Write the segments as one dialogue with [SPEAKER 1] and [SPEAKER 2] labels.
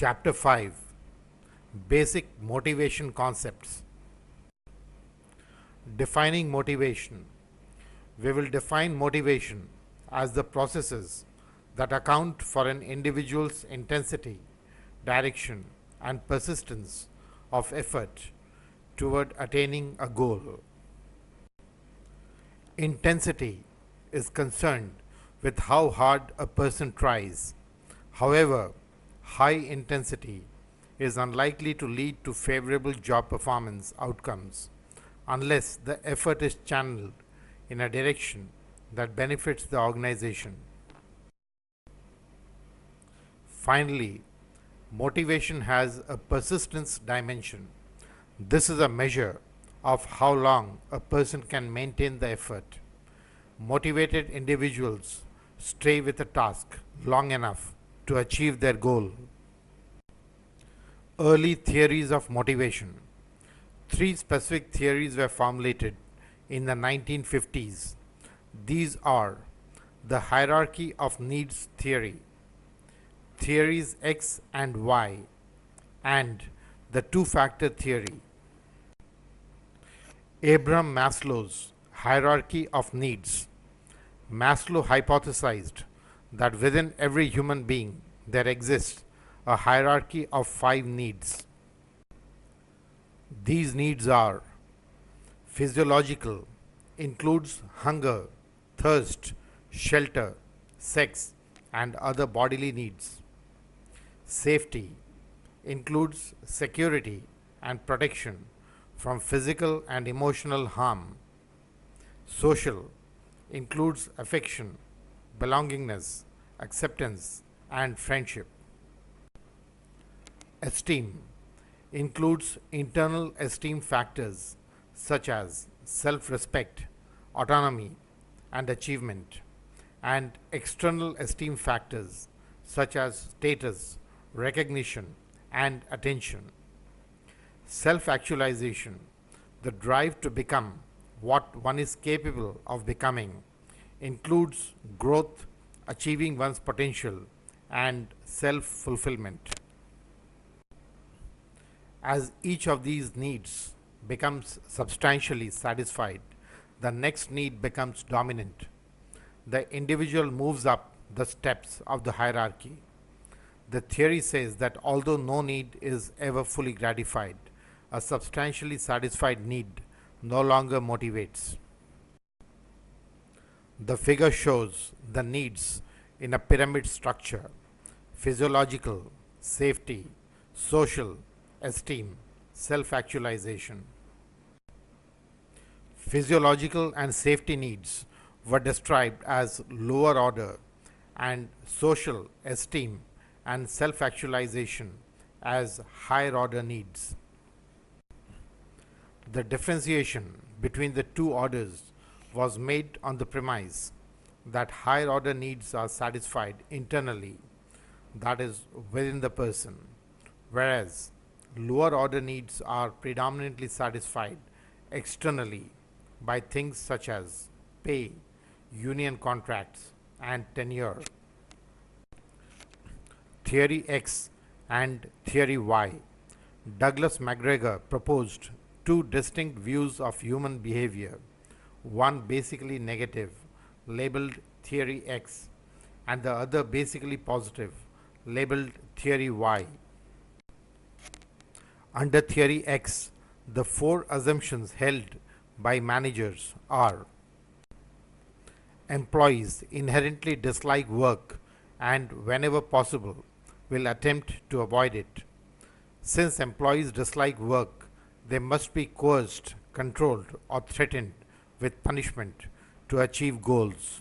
[SPEAKER 1] Chapter 5 Basic Motivation Concepts. Defining motivation. We will define motivation as the processes that account for an individual's intensity, direction, and persistence of effort toward attaining a goal. Intensity is concerned with how hard a person tries. However, high intensity is unlikely to lead to favorable job performance outcomes unless the effort is channeled in a direction that benefits the organization. Finally, motivation has a persistence dimension. This is a measure of how long a person can maintain the effort. Motivated individuals stay with a task long enough to achieve their goal. Early theories of motivation. Three specific theories were formulated in the 1950s. These are the hierarchy of needs theory, theories X and Y, and the two-factor theory. Abraham Maslow's hierarchy of needs. Maslow hypothesized that within every human being there exists a hierarchy of 5 needs. These needs are physiological, includes hunger, thirst, shelter, sex, and other bodily needs. Safety includes security and protection from physical and emotional harm. Social includes affection, belongingness, acceptance, and friendship. Esteem includes internal esteem factors such as self-respect, autonomy, and achievement, and external esteem factors such as status, recognition, and attention. Self-actualization, the drive to become what one is capable of becoming, includes growth, achieving one's potential, and self-fulfillment. As each of these needs becomes substantially satisfied, the next need becomes dominant. The individual moves up the steps of the hierarchy. The theory says that although no need is ever fully gratified, a substantially satisfied need no longer motivates. The figure shows the needs in a pyramid structure: physiological, safety, social, esteem, self-actualization. Physiological and safety needs were described as lower order, and social, esteem, and self-actualization as higher order needs. The differentiation between the two orders was made on the premise that higher order needs are satisfied internally, that is, within the person, whereas lower order needs are predominantly satisfied externally by things such as pay, union contracts, and tenure. Theory X and Theory Y. Douglas McGregor proposed two distinct views of human behavior, one basically negative, labeled Theory X, and the other basically positive, labeled Theory Y. Under Theory X, the 4 assumptions held by managers are: employees inherently dislike work and, whenever possible, will attempt to avoid it. Since employees dislike work, they must be coerced, controlled, or threatened with punishment to achieve goals.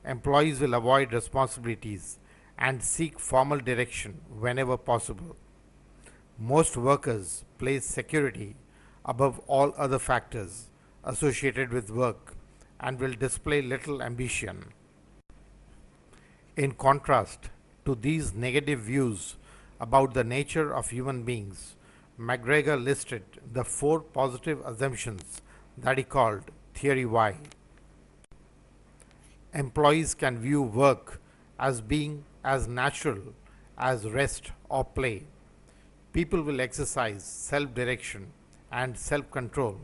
[SPEAKER 1] Employees will avoid responsibilities and seek formal direction whenever possible. Most workers place security above all other factors associated with work and will display little ambition. In contrast to these negative views about the nature of human beings, McGregor listed the 4 positive assumptions that he called Theory Y. Employees can view work as being as natural as rest or play. People will exercise self direction and self control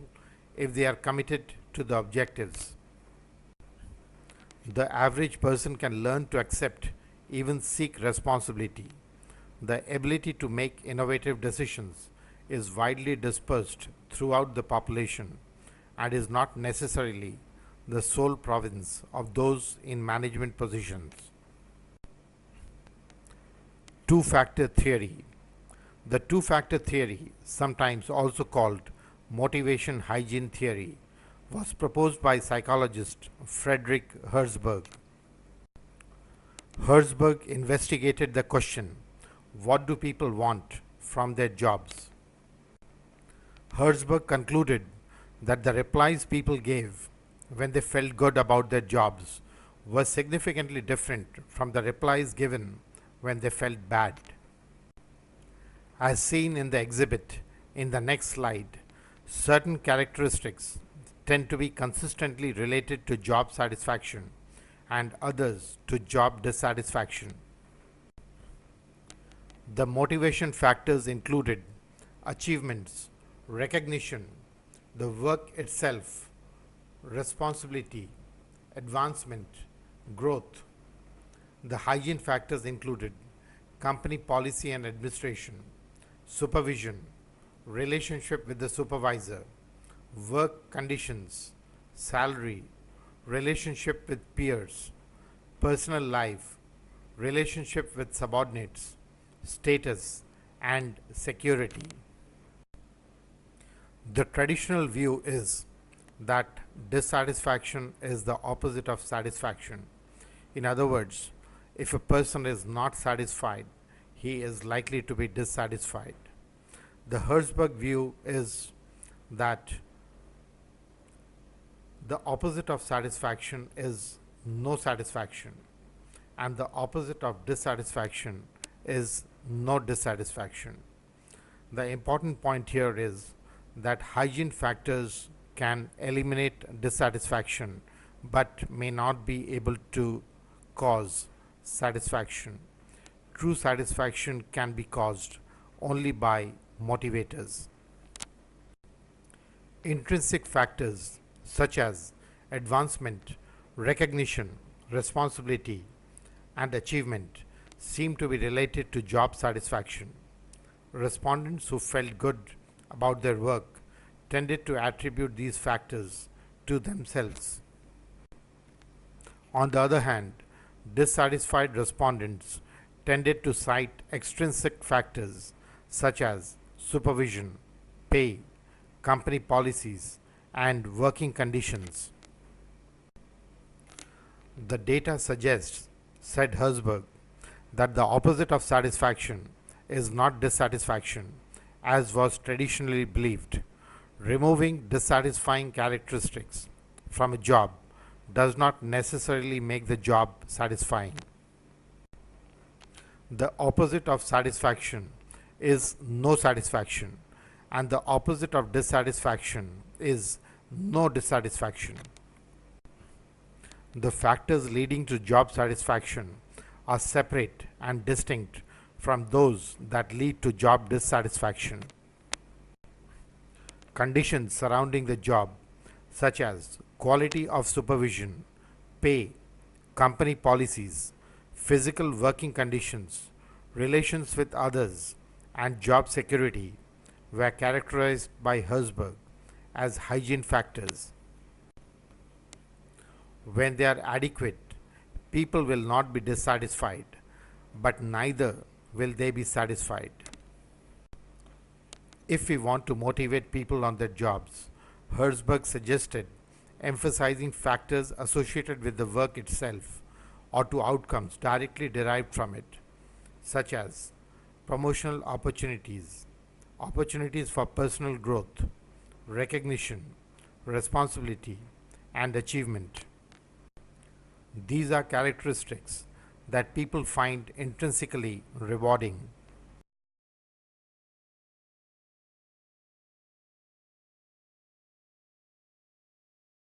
[SPEAKER 1] if they are committed to the objectives. The average person can learn to accept, even seek responsibility. The ability to make innovative decisions is widely dispersed throughout the population and is not necessarily the sole province of those in management positions. Two factor theory. The two factor theory, sometimes also called motivation hygiene theory, was proposed by psychologist Frederick Herzberg. Herzberg investigated the question, what do people want from their jobs? Herzberg concluded that the replies people gave when they felt good about their jobs were significantly different from the replies given when they felt bad. As seen in the exhibit in the next slide, certain characteristics tend to be consistently related to job satisfaction and others to job dissatisfaction. The motivation factors included achievements, recognition, the work itself, responsibility, advancement, growth. The hygiene factors included company policy and administration, supervision, relationship with the supervisor, work conditions, salary, relationship with peers, personal life, relationship with subordinates, status, and security. The traditional view is that dissatisfaction is the opposite of satisfaction. In other words, if a person is not satisfied, he is likely to be dissatisfied. The Herzberg view is that the opposite of satisfaction is no satisfaction, and the opposite of dissatisfaction is no dissatisfaction. The important point here is that hygiene factors can eliminate dissatisfaction but may not be able to cause satisfaction. True satisfaction can be caused only by motivators. Intrinsic factors such as advancement, recognition, responsibility, and achievement seem to be related to job satisfaction. Respondents who felt good about their work tended to attribute these factors to themselves. On the other hand, dissatisfied respondents tended to cite extrinsic factors such as supervision, pay, company policies, and working conditions. The data suggests, said Herzberg, that the opposite of satisfaction is not dissatisfaction, as was traditionally believed. Removing dissatisfying characteristics from a job does not necessarily make the job satisfying. The opposite of satisfaction is no satisfaction, and the opposite of dissatisfaction is no dissatisfaction. The factors leading to job satisfaction are separate and distinct from those that lead to job dissatisfaction. Conditions surrounding the job, such as quality of supervision, pay, company policies, physical working conditions, relations with others, and job security, were characterized by Herzberg as hygiene factors. When they are adequate, people will not be dissatisfied, but neither will they be satisfied. If we want to motivate people on their jobs, Herzberg suggested emphasizing factors associated with the work itself or to outcomes directly derived from it, such as promotional opportunities, opportunities for personal growth, recognition, responsibility, and achievement. These are characteristics that people find intrinsically rewarding